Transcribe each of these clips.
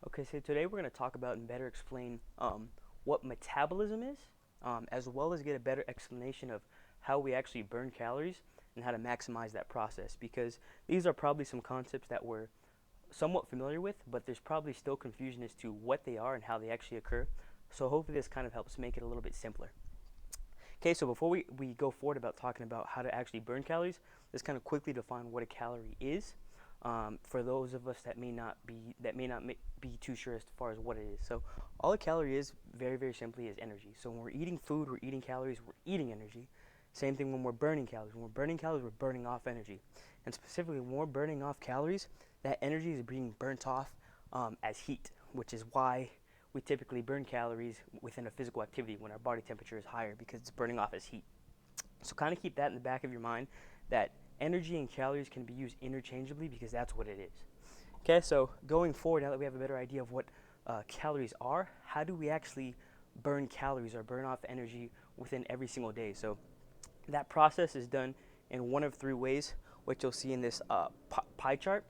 Okay, so today we're going to talk about and better explain what metabolism is, as well as get a better explanation of how we actually burn calories and how to maximize that process. Because these are probably some concepts that we're somewhat familiar with, but there's probably still confusion as to what they are and how they actually occur. So hopefully this kind of helps make it a little bit simpler. Okay, so before we go forward about talking about how to actually burn calories, let's kind of quickly define what a calorie is. For those of us that may not be too sure as far as what it is. So all a calorie is, very simply, is energy. So when we're eating food, we're eating calories, we're eating energy. Same thing when we're burning calories. When we're burning calories, we're burning off energy. And specifically, when we're burning off calories, that energy is being burnt off as heat, which is why we typically burn calories within a physical activity when our body temperature is higher, because it's burning off as heat. So kind of keep that in the back of your mind, that energy and calories can be used interchangeably, because that's what it is. Okay, so going forward, now that we have a better idea of what calories are, how do we actually burn calories or burn off energy within every single day? So that process is done in one of three ways, which you'll see in this pie chart.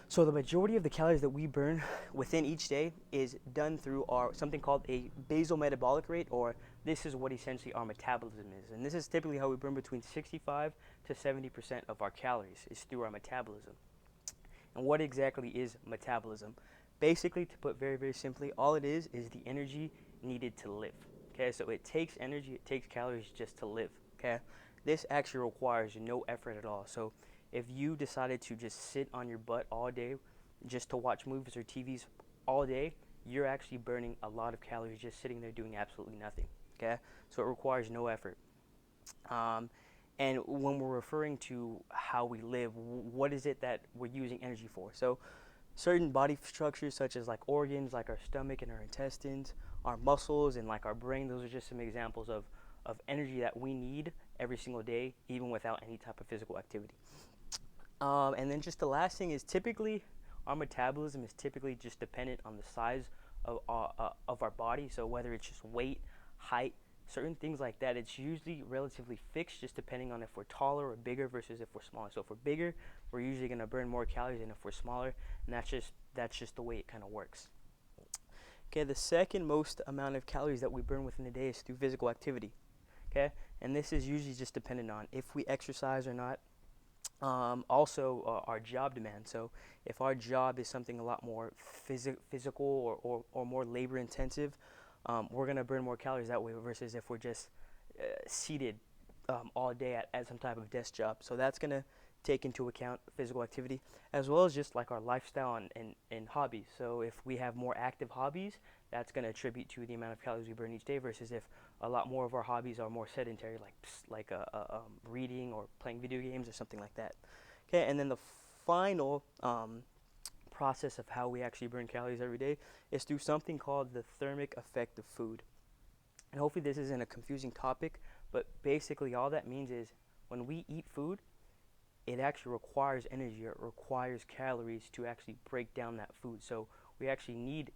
So the majority of the calories that we burn within each day is done through our something called a basal metabolic rate, or this is what essentially our metabolism is. And this is typically how we burn between 65 to 70% of our calories is through our metabolism. And what exactly is metabolism? Basically, to put very simply, all it is the energy needed to live. Okay, so it takes energy, it takes calories just to live. Okay, this actually requires no effort at all. So if you decided to just sit on your butt all day just to watch movies or TVs all day, you're actually burning a lot of calories just sitting there doing absolutely nothing. Okay, so it requires no effort. Um, and when we're referring to how we live, what is it that we're using energy for? So certain body structures, such as like organs, like our stomach and our intestines, our muscles, and like our brain, those are just some examples of energy that we need every single day, even without any type of physical activity. And then just the last thing is, typically our metabolism is typically just dependent on the size of our body. So whether it's just weight, height, certain things like that, it's usually relatively fixed, just depending on if we're taller or bigger versus if we're smaller. So if we're bigger, we're usually going to burn more calories than if we're smaller, and that's just the way it kind of works. Okay, the second most amount of calories that we burn within a day is through physical activity. Okay, and this is usually just dependent on if we exercise or not. Also, our job demand. So if our job is something a lot more physical or more labor intensive, we're going to burn more calories that way versus if we're just seated all day at some type of desk job. So that's going to take into account physical activity, as well as just like our lifestyle and hobbies. So if we have more active hobbies, that's going to attribute to the amount of calories we burn each day, versus if a lot more of our hobbies are more sedentary, like reading or playing video games or something like that. Okay, and then the final process of how we actually burn calories every day is through something called the thermic effect of food. And hopefully this isn't a confusing topic, but basically all that means is when we eat food, it actually requires energy, it requires calories to actually break down that food. So we actually need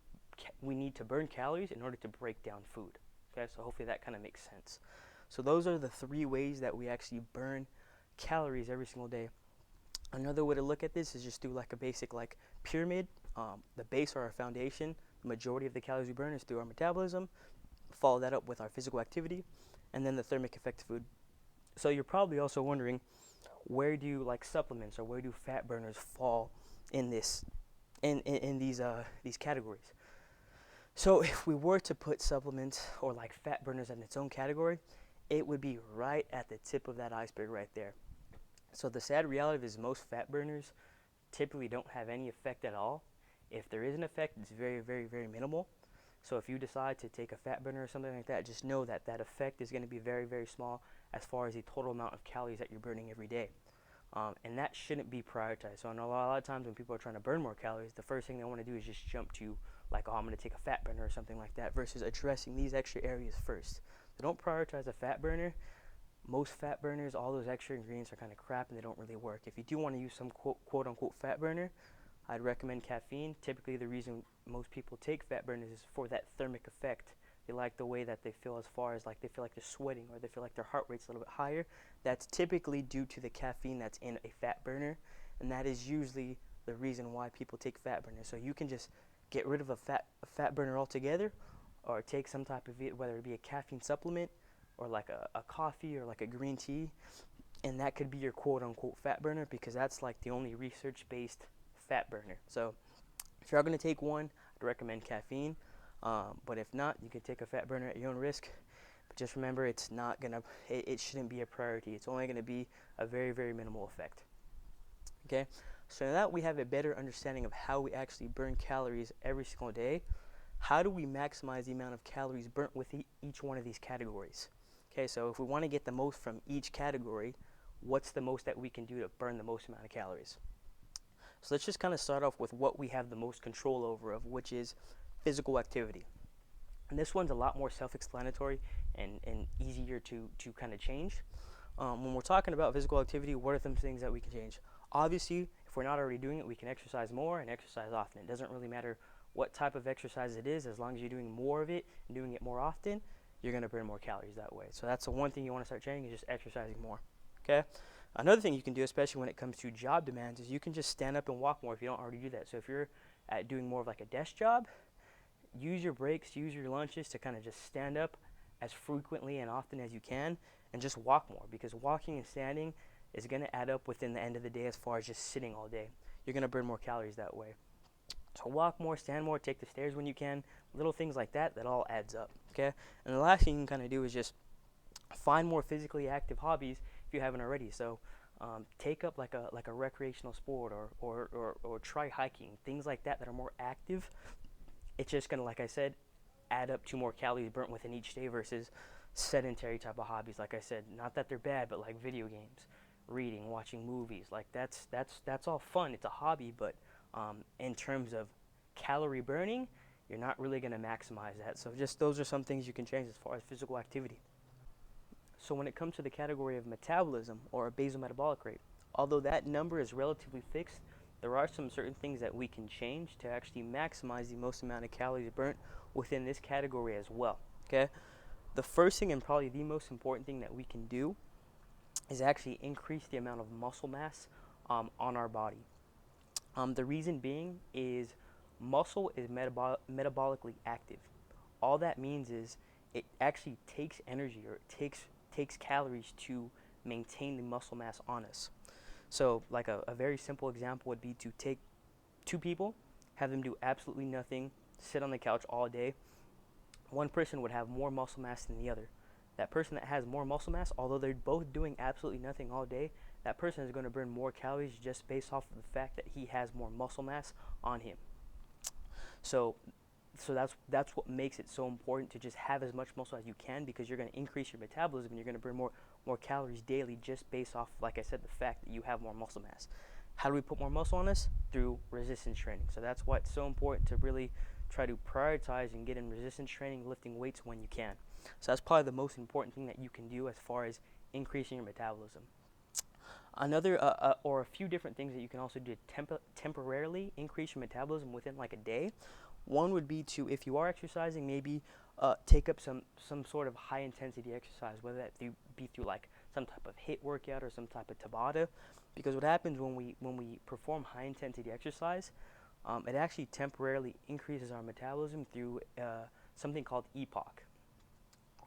to burn calories in order to break down food. Okay, so hopefully that kind of makes sense. So those are the three ways that we actually burn calories every single day. Another way to look at this is just do like a basic like pyramid. The base or our foundation, the majority of the calories we burn is through our metabolism. Follow that up with our physical activity, and then the thermic effect of food. So you're probably also wondering, where do like supplements or where do fat burners fall in this in these categories? So if we were to put supplements or like fat burners in its own category, it would be right at the tip of that iceberg right there. So the sad reality is most fat burners typically don't have any effect at all. If there is an effect, it's very minimal. So if you decide to take a fat burner or something like that, just know that that effect is going to be very small as far as the total amount of calories that you're burning every day. And that shouldn't be prioritized. So I know a lot of times when people are trying to burn more calories, the first thing they want to do is just jump to like, oh, I'm going to take a fat burner or something like that, versus addressing these extra areas first. So don't prioritize a fat burner. Most fat burners, all those extra ingredients are kind of crap and they don't really work. If you do want to use some quote unquote fat burner, I'd recommend caffeine. Typically the reason most people take fat burners is for that thermic effect. They like the way that they feel, as far as like they feel like they're sweating or they feel like their heart rate's a little bit higher. That's typically due to the caffeine that's in a fat burner, and that is usually the reason why people take fat burners. So you can just get rid of a fat burner altogether, or take some type of it, whether it be a caffeine supplement or like a coffee or like a green tea, and that could be your quote unquote fat burner, because that's like the only research based fat burner. So if you're going to take one, I'd recommend caffeine. But if not, you can take a fat burner at your own risk. But just remember, it's not gonna. It shouldn't be a priority. It's only going to be a very, very minimal effect. Okay. So now that we have a better understanding of how we actually burn calories every single day, how do we maximize the amount of calories burnt with each one of these categories? Okay. So if we want to get the most from each category, what's the most that we can do to burn the most amount of calories? So let's just kind of start off with what we have the most control over, of which is physical activity. And this one's a lot more self-explanatory and easier to kind of change. When we're talking about physical activity, what are some things that we can change? Obviously, if we're not already doing it, we can exercise more and exercise often. It doesn't really matter what type of exercise it is, as long as you're doing more of it and doing it more often, you're going to burn more calories that way. So that's the one thing you want to start changing, is just exercising more. Okay? Another thing you can do, especially when it comes to job demands, is you can just stand up and walk more if you don't already do that. So if you're doing more of like a desk job, use your breaks, use your lunches to kind of just stand up as frequently and often as you can, and just walk more, because walking and standing is going to add up within the end of the day as far as just sitting all day. You're going to burn more calories that way. So walk more, stand more, take the stairs when you can, little things like that, that all adds up. Okay? And the last thing you can kind of do is just find more physically active hobbies if you haven't already. So take up like a recreational sport, or try hiking, things like that are more active. It's just gonna, like I said, add up to more calories burnt within each day versus sedentary type of hobbies. Like I said, not that they're bad, but like video games, reading, watching movies, like that's all fun. It's a hobby, but in terms of calorie burning, you're not really gonna maximize that. So just those are some things you can change as far as physical activity. So when it comes to the category of metabolism, or a basal metabolic rate, although that number is relatively fixed, there are some certain things that we can change to actually maximize the most amount of calories burnt within this category as well. Okay? The first thing, and probably the most important thing that we can do, is actually increase the amount of muscle mass on our body. The reason being is muscle is metabolically active. All that means is it actually takes energy, or it takes calories to maintain the muscle mass on us. So like a very simple example would be to take two people, have them do absolutely nothing, sit on the couch all day. One person would have more muscle mass than the other. That person that has more muscle mass, although they're both doing absolutely nothing all day, that person is going to burn more calories just based off of the fact that he has more muscle mass on him. So that's what makes it so important to just have as much muscle as you can, because you're going to increase your metabolism and you're going to burn more calories daily, just based off, like I said, the fact that you have more muscle mass. How do we put more muscle on us? Through resistance training. So that's why it's so important to really try to prioritize and get in resistance training, lifting weights when you can. So that's probably the most important thing that you can do as far as increasing your metabolism. Another or a few different things that you can also do to temporarily increase your metabolism within like a day. One would be to, if you are exercising, maybe take up some sort of high intensity exercise, whether that be through like some type of HIIT workout or some type of Tabata. Because what happens when we perform high intensity exercise, it actually temporarily increases our metabolism through something called EPOC.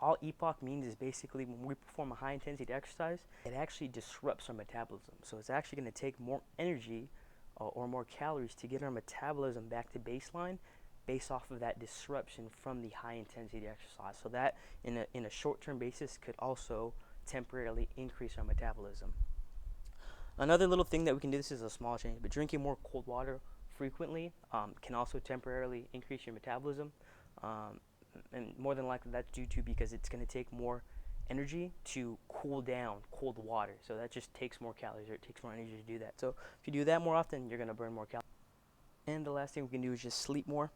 All EPOC means is basically when we perform a high intensity exercise, it actually disrupts our metabolism. So it's actually going to take more energy or more calories to get our metabolism back to baseline, based off of that disruption from the high intensity exercise. So that in a short-term basis could also temporarily increase our metabolism. Another little thing that we can do, this is a small change, but drinking more cold water frequently can also temporarily increase your metabolism. And more than likely that's due to, because it's going to take more energy to cool down cold water. So that just takes more calories, or it takes more energy to do that. So if you do that more often, you're going to burn more calories. And the last thing we can do is just sleep more.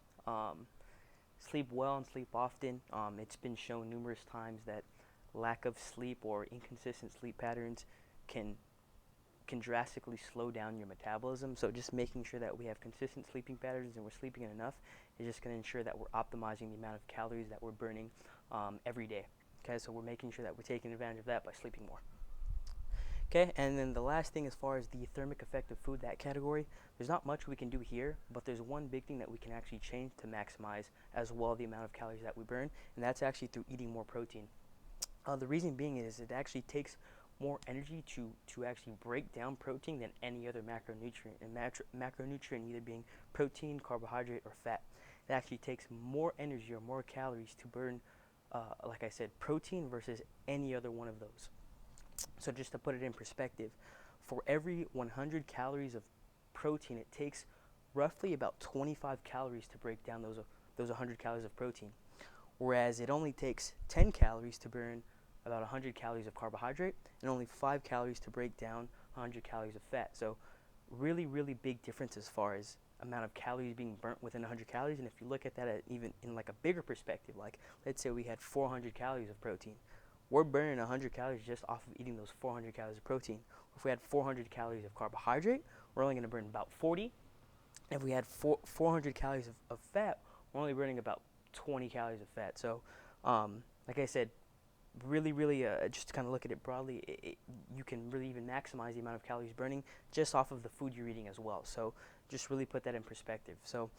Sleep well and sleep often. It's been shown numerous times that lack of sleep or inconsistent sleep patterns can drastically slow down your metabolism. So just making sure that we have consistent sleeping patterns and we're sleeping enough is just going to ensure that we're optimizing the amount of calories that we're burning every day. Okay, so we're making sure that we're taking advantage of that by sleeping more. Okay, and then the last thing as far as the thermic effect of food, that category, there's not much we can do here, but there's one big thing that we can actually change to maximize as well the amount of calories that we burn, and that's actually through eating more protein. The reason being is it actually takes more energy to actually break down protein than any other macronutrient, and macronutrient either being protein, carbohydrate, or fat. It actually takes more energy or more calories to burn, like I said, protein versus any other one of those. So just to put it in perspective, for every 100 calories of protein, it takes roughly about 25 calories to break down those 100 calories of protein. Whereas it only takes 10 calories to burn about 100 calories of carbohydrate and only 5 calories to break down 100 calories of fat. So really, really big difference as far as amount of calories being burnt within 100 calories. And if you look at that at even in like a bigger perspective, like let's say we had 400 calories of protein, we're burning 100 calories just off of eating those 400 calories of protein. If we had 400 calories of carbohydrate, we're only going to burn about 40. If we had 400 calories of fat, we're only burning about 20 calories of fat. So, like I said, really, really, just to kind of look at it broadly, you can really even maximize the amount of calories burning just off of the food you're eating as well. So, just really put that in perspective. So,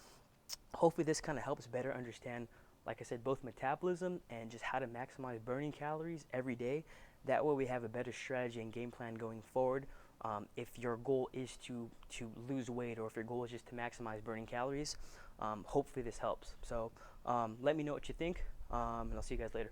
hopefully, this kind of helps better understand, like I said, both metabolism and just how to maximize burning calories every day. That way, we have a better strategy and game plan going forward. If your goal is to lose weight, or if your goal is just to maximize burning calories, hopefully this helps. So let me know what you think, and I'll see you guys later.